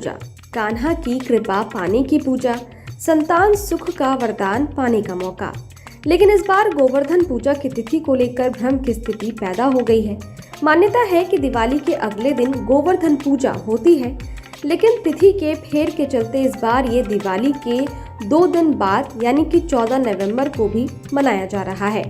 पूजा, कान्हा की कृपा पाने की पूजा, संतान सुख का वरदान पाने का मौका। लेकिन इस बार गोवर्धन पूजा की तिथि को लेकर भ्रम की स्थिति पैदा हो गई है। मान्यता है कि दिवाली के अगले दिन गोवर्धन पूजा होती है, लेकिन तिथि के फेर के चलते इस बार ये दिवाली के 2 दिन बाद यानी कि 14 नवंबर को भी मनाया जा रहा है।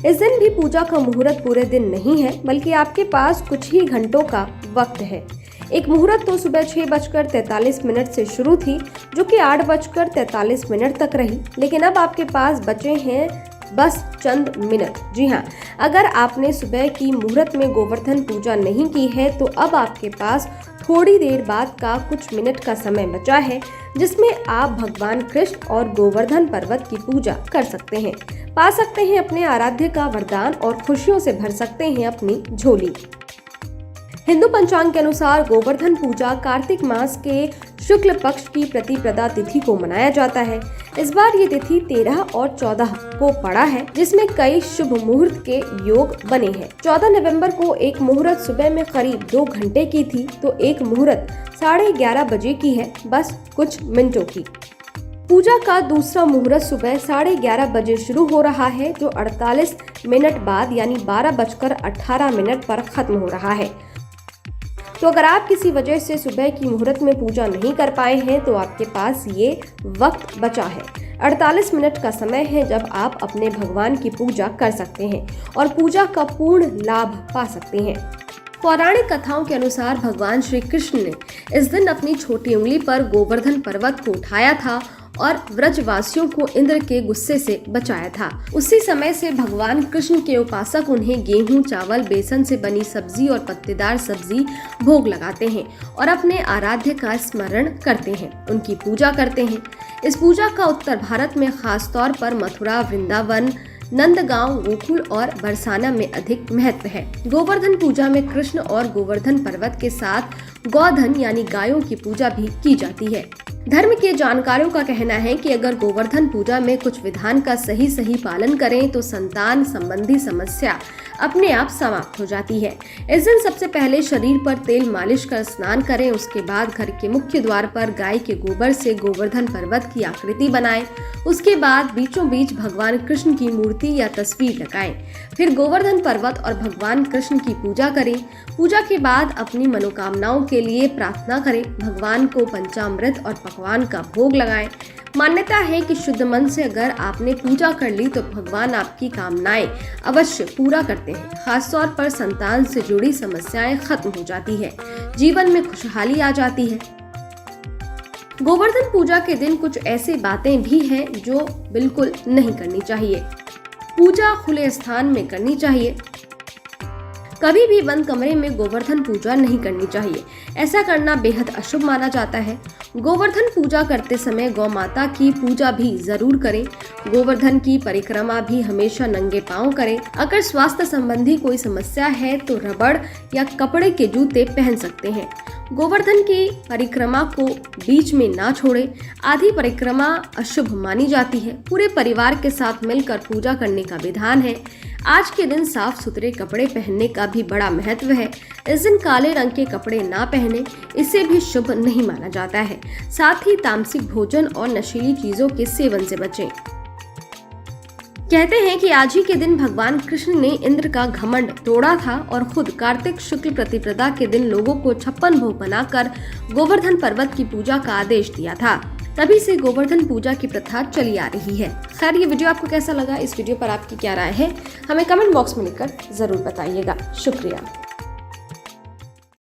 इस दिन भी पूजा का मुहूर्त पूरे दिन नहीं है, बल्कि आपके पास कुछ ही घंटों का वक्त है। एक मुहूर्त तो सुबह 6:43 से शुरू थी, जो कि 8:43 तक रही, लेकिन अब आपके पास बचे हैं बस चंद मिनट। जी हाँ, अगर आपने सुबह की मुहूर्त में गोवर्धन पूजा नहीं की है तो अब आपके पास थोड़ी देर बाद का कुछ मिनट का समय बचा है, जिसमें आप भगवान कृष्ण और गोवर्धन पर्वत की पूजा कर सकते हैं, पा सकते हैं अपने आराध्य का वरदान और खुशियों से भर सकते हैं अपनी झोली। हिंदू पंचांग के अनुसार गोवर्धन पूजा कार्तिक मास के शुक्ल पक्ष की प्रतिपदा तिथि को मनाया जाता है। इस बार ये तिथि 13 और 14 को पड़ा है, जिसमें कई शुभ मुहूर्त के योग बने हैं। 14 नवंबर को एक मुहूर्त सुबह में करीब 2 घंटे की थी, तो एक मुहूर्त 11:30 बजे की है, बस कुछ मिनटों की। पूजा का दूसरा मुहूर्त सुबह 11:30 बजे शुरू हो रहा है, जो 48 मिनट बाद यानी 12:18 पर खत्म हो रहा है। तो अगर आप किसी वजह से सुबह की मुहूर्त में पूजा नहीं कर पाए हैं तो आपके पास ये वक्त बचा है। 48 मिनट का समय है जब आप अपने भगवान की पूजा कर सकते हैं और पूजा का पूर्ण लाभ पा सकते हैं। पौराणिक कथाओं के अनुसार भगवान श्री कृष्ण ने इस दिन अपनी छोटी उंगली पर गोवर्धन पर्वत को उठाया था और व्रजवासियों को इंद्र के गुस्से से बचाया था। उसी समय से भगवान कृष्ण के उपासक उन्हें गेहूं, चावल, बेसन से बनी सब्जी और पत्तेदार सब्जी भोग लगाते हैं और अपने आराध्य का स्मरण करते हैं, उनकी पूजा करते हैं। इस पूजा का उत्तर भारत में खास तौर पर मथुरा, वृंदावन, नंदगांव, गोकुल और बरसाना में अधिक महत्व है। गोवर्धन पूजा में कृष्ण और गोवर्धन पर्वत के साथ गौधन यानी गायों की पूजा भी की जाती है। धर्म के जानकारों का कहना है कि अगर गोवर्धन पूजा में कुछ विधान का सही पालन करें तो संतान संबंधी समस्या अपने आप समाप्त हो जाती है। इस दिन सबसे पहले शरीर पर तेल मालिश कर स्नान करें, उसके बाद घर के मुख्य द्वार पर गाय के गोबर से गोवर्धन पर्वत की आकृति बनाएं, उसके बाद बीचों बीच भगवान कृष्ण की मूर्ति या तस्वीर लगाएं, फिर गोवर्धन पर्वत और भगवान कृष्ण की पूजा करें। पूजा के बाद अपनी मनोकामनाओं के लिए प्रार्थना करें, भगवान को पंचामृत और पकवान का भोग लगाएं। मान्यता है कि शुद्ध मन से अगर आपने पूजा कर ली तो भगवान आपकी कामनाएं अवश्य पूरा करते हैं। खासतौर पर संतान से जुड़ी समस्याएं खत्म हो जाती है, जीवन में खुशहाली आ जाती है। गोवर्धन पूजा के दिन कुछ ऐसी बातें भी हैं जो बिल्कुल नहीं करनी चाहिए। पूजा खुले स्थान में करनी चाहिए। कभी भी बंद कमरे में गोवर्धन पूजा नहीं करनी चाहिए, ऐसा करना बेहद अशुभ माना जाता है। गोवर्धन पूजा करते समय गौ माता की पूजा भी जरूर करें। गोवर्धन की परिक्रमा भी हमेशा नंगे पांव करें। अगर स्वास्थ्य संबंधी कोई समस्या है तो रबड़ या कपड़े के जूते पहन सकते हैं। गोवर्धन की परिक्रमा को बीच में ना छोड़े। आधी परिक्रमा अशुभ मानी जाती है। पूरे परिवार के साथ मिलकर पूजा करने का विधान है। आज के दिन साफ सुथरे कपड़े पहनने का भी बड़ा महत्व है। इस दिन काले रंग के कपड़े ना पहने, इसे भी शुभ नहीं माना जाता है। साथ ही तामसिक भोजन और नशीली चीजों के सेवन से बचें। कहते हैं कि आज ही के दिन भगवान कृष्ण ने इंद्र का घमंड तोड़ा था और खुद कार्तिक शुक्ल प्रतिपदा के दिन लोगों को 56 भोग बनाकर गोवर्धन पर्वत की पूजा का आदेश दिया था। तभी से गोवर्धन पूजा की प्रथा चली आ रही है। खैर, ये वीडियो आपको कैसा लगा? इस वीडियो पर आपकी क्या राय है? हमें कमेंट बॉक्स में लिखकर जरूर बताइएगा। शुक्रिया।